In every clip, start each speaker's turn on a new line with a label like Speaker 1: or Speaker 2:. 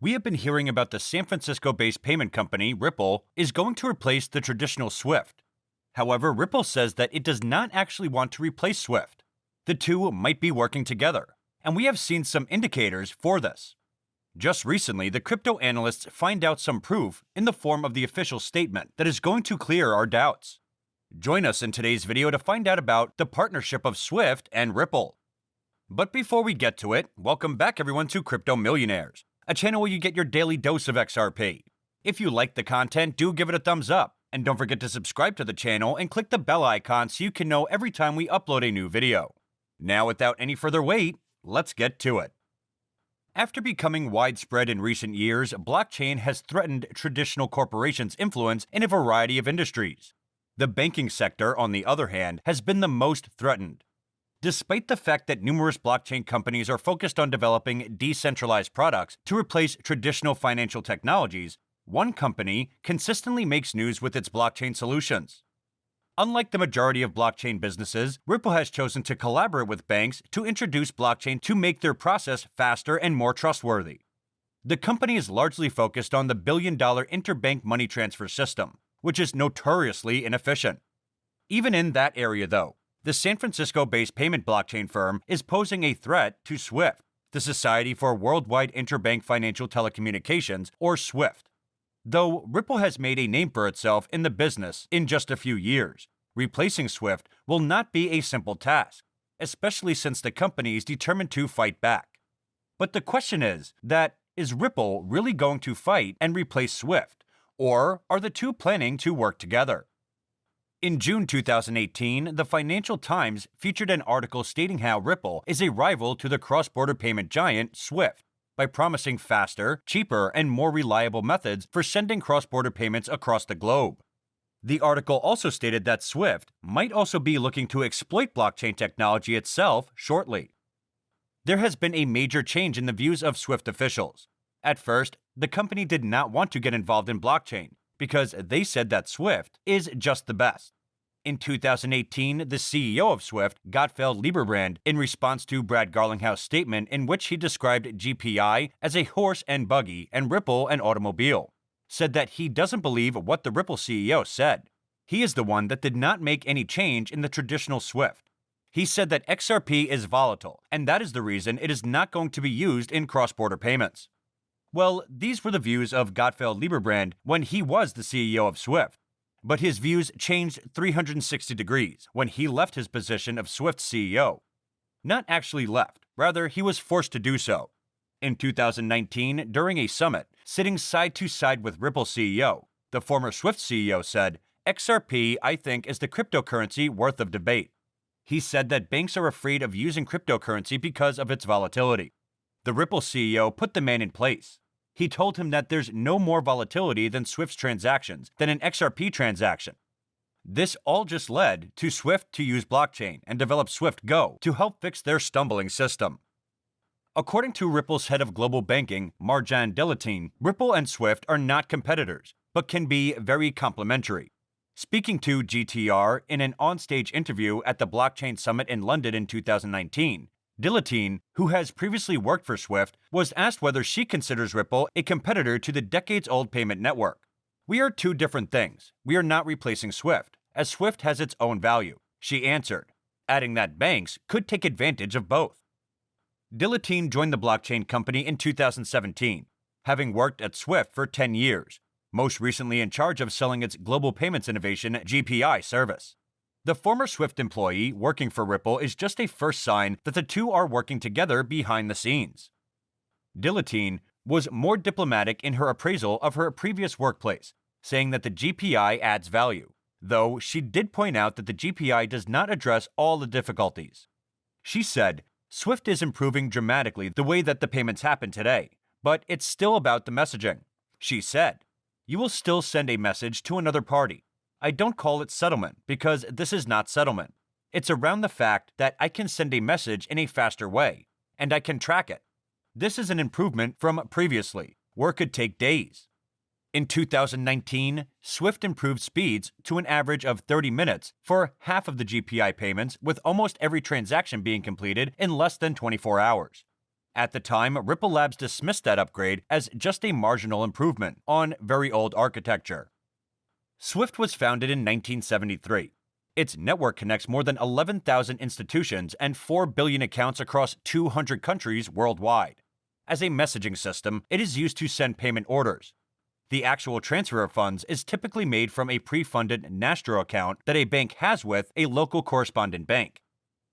Speaker 1: We have been hearing about the San Francisco-based payment company, Ripple, is going to replace the traditional SWIFT. However, Ripple says that it does not actually want to replace SWIFT. The two might be working together, and we have seen some indicators for this. Just recently, the crypto analysts find out some proof in the form of the official statement that is going to clear our doubts. Join us in today's video to find out about the partnership of SWIFT and Ripple. But before we get to it, welcome back everyone to Crypto Millionaires, a channel where you get your daily dose of XRP. If you like the content, do give it a thumbs up, and don't forget to subscribe to the channel and click the bell icon so you can know every time we upload a new video. Now, without any further wait, let's get to it. After becoming widespread in recent years, blockchain has threatened traditional corporations' influence in a variety of industries. The banking sector, on the other hand, has been the most threatened. Despite the fact that numerous blockchain companies are focused on developing decentralized products to replace traditional financial technologies, one company consistently makes news with its blockchain solutions. Unlike the majority of blockchain businesses, Ripple has chosen to collaborate with banks to introduce blockchain to make their process faster and more trustworthy. The company is largely focused on the billion-dollar interbank money transfer system, which is notoriously inefficient. Even in that area, though, the San Francisco-based payment blockchain firm is posing a threat to SWIFT, the Society for Worldwide Interbank Financial Telecommunications, or SWIFT. Though Ripple has made a name for itself in the business in just a few years, replacing SWIFT will not be a simple task, especially since the company is determined to fight back. But the question is Ripple really going to fight and replace SWIFT, or are the two planning to work together? In June 2018, the Financial Times featured an article stating how Ripple is a rival to the cross-border payment giant SWIFT by promising faster, cheaper, and more reliable methods for sending cross-border payments across the globe. The article also stated that SWIFT might also be looking to exploit blockchain technology itself shortly. There has been a major change in the views of SWIFT officials. At first, the company did not want to get involved in blockchain, because they said that SWIFT is just the best. In 2018, the CEO of SWIFT, Gottfried Lieberbrand, in response to Brad Garlinghouse's statement in which he described GPI as a horse and buggy and Ripple an automobile, said that he doesn't believe what the Ripple CEO said. He is the one that did not make any change in the traditional SWIFT. He said that XRP is volatile, and that is the reason it is not going to be used in cross-border payments. Well, these were the views of Gottfried Lieberbrand when he was the CEO of SWIFT. But his views changed 360 degrees when he left his position of SWIFT CEO. Not actually left, rather he was forced to do so. In 2019, during a summit, sitting side to side with Ripple CEO, the former SWIFT CEO said, "XRP, I think, is the cryptocurrency worth of debate." He said that banks are afraid of using cryptocurrency because of its volatility. The Ripple CEO put the man in place. He told him that there's no more volatility than SWIFT's transactions than an XRP transaction. This all just led to SWIFT to use blockchain and develop SWIFT Go to help fix their stumbling system. According to Ripple's head of global banking, Marjan Dilatine, Ripple and SWIFT are not competitors, but can be very complementary. Speaking to GTR in an onstage interview at the Blockchain Summit in London in 2019, Dilatine, who has previously worked for SWIFT, was asked whether she considers Ripple a competitor to the decades-old payment network. "We are two different things. We are not replacing SWIFT, as SWIFT has its own value," she answered, adding that banks could take advantage of both. Dilatine joined the blockchain company in 2017, having worked at SWIFT for 10 years, most recently in charge of selling its global payments innovation GPI service. The former SWIFT employee working for Ripple is just a first sign that the two are working together behind the scenes. Dilatine was more diplomatic in her appraisal of her previous workplace, saying that the GPI adds value, though she did point out that the GPI does not address all the difficulties. She said, "SWIFT is improving dramatically the way that the payments happen today, but it's still about the messaging." She said, "You will still send a message to another party. I don't call it settlement because this is not settlement. It's around the fact that I can send a message in a faster way, and I can track it. This is an improvement from previously, where it could take days." In 2019, SWIFT improved speeds to an average of 30 minutes for half of the GPI payments, with almost every transaction being completed in less than 24 hours. At the time, Ripple Labs dismissed that upgrade as just a marginal improvement on very old architecture. Swift was founded in 1973. Its network connects more than 11,000 institutions and 4 billion accounts across 200 countries worldwide. As a messaging system, it is used to send payment orders. The actual transfer of funds is typically made from a pre-funded Nastro account that a bank has with a local correspondent bank.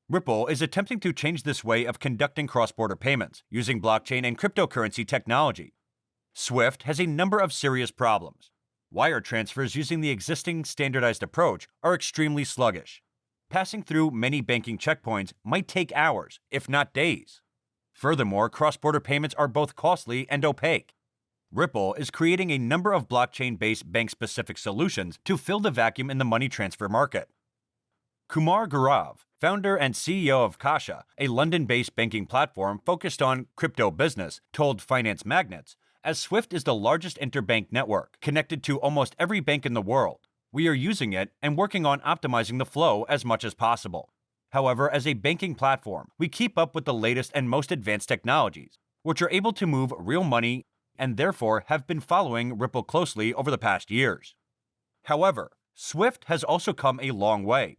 Speaker 1: Ripple is attempting to change this way of conducting cross-border payments using blockchain and cryptocurrency technology. Swift has a number of serious problems. Wire transfers using the existing standardized approach are extremely sluggish. Passing through many banking checkpoints might take hours, if not days. Furthermore, cross-border payments are both costly and opaque. Ripple is creating a number of blockchain-based bank-specific solutions to fill the vacuum in the money transfer market. Kumar Gaurav, founder and CEO of Kasha, a London-based banking platform focused on crypto business, told Finance Magnets, as Swift is the largest interbank network, connected to almost every bank in the world. We are using it and working on optimizing the flow as much as possible. However, as a banking platform, we keep up with the latest and most advanced technologies, which are able to move real money and therefore have been following Ripple closely over the past years. However, Swift has also come a long way.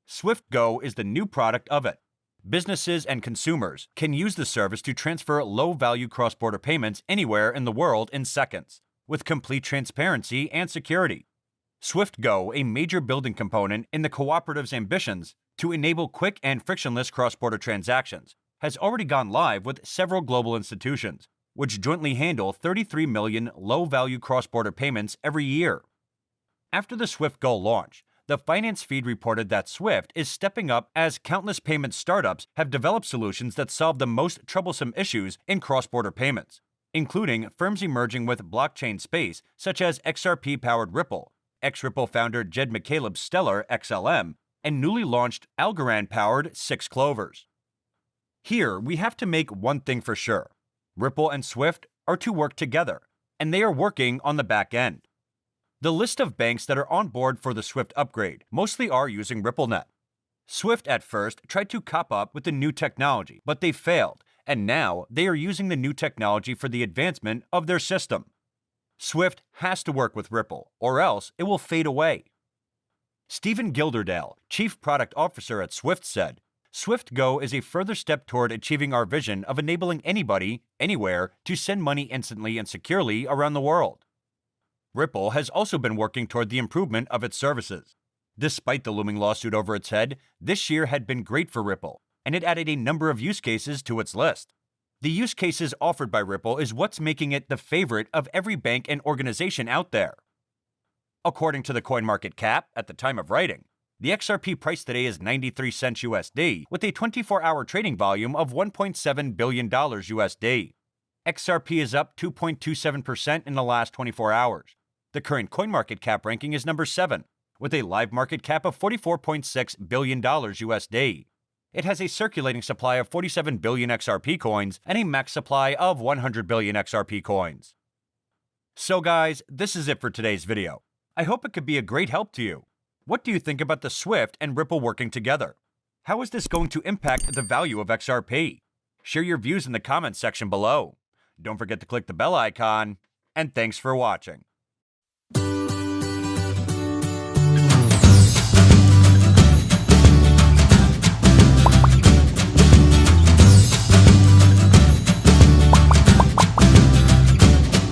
Speaker 1: Swift Go is the new product of it. Businesses and consumers can use the service to transfer low-value cross-border payments anywhere in the world in seconds, with complete transparency and security. Swift Go, a major building component in the cooperative's ambitions to enable quick and frictionless cross-border transactions, has already gone live with several global institutions, which jointly handle 33 million low-value cross-border payments every year. After the Swift Go launch, the finance feed reported that Swift is stepping up as countless payment startups have developed solutions that solve the most troublesome issues in cross-border payments, including firms emerging with blockchain space such as XRP-powered Ripple, ex-Ripple founder Jed McCaleb's Stellar XLM, and newly launched Algorand-powered 6 Clovers. Here, we have to make one thing for sure. Ripple and Swift are to work together, and they are working on the back end. The list of banks that are on board for the Swift upgrade mostly are using RippleNet. Swift at first tried to cop up with the new technology, but they failed, and now they are using the new technology for the advancement of their system. Swift has to work with Ripple, or else it will fade away. Stephen Gilderdale, Chief Product Officer at Swift, said, "Swift Go is a further step toward achieving our vision of enabling anybody, anywhere, to send money instantly and securely around the world." Ripple has also been working toward the improvement of its services. Despite the looming lawsuit over its head, this year had been great for Ripple, and it added a number of use cases to its list. The use cases offered by Ripple is what's making it the favorite of every bank and organization out there. According to the CoinMarketCap, at the time of writing, the XRP price today is 93 cents USD, with a 24-hour trading volume of $1.7 billion USD. XRP is up 2.27% in the last 24 hours. The current CoinMarketCap ranking is number 7, with a live market cap of $44.6 billion USD. It has a circulating supply of 47 billion XRP coins and a max supply of 100 billion XRP coins. So guys, this is it for today's video. I hope it could be a great help to you. What do you think about the Swift and Ripple working together? How is this going to impact the value of XRP? Share your views in the comments section below. Don't forget to click the bell icon, and thanks for watching.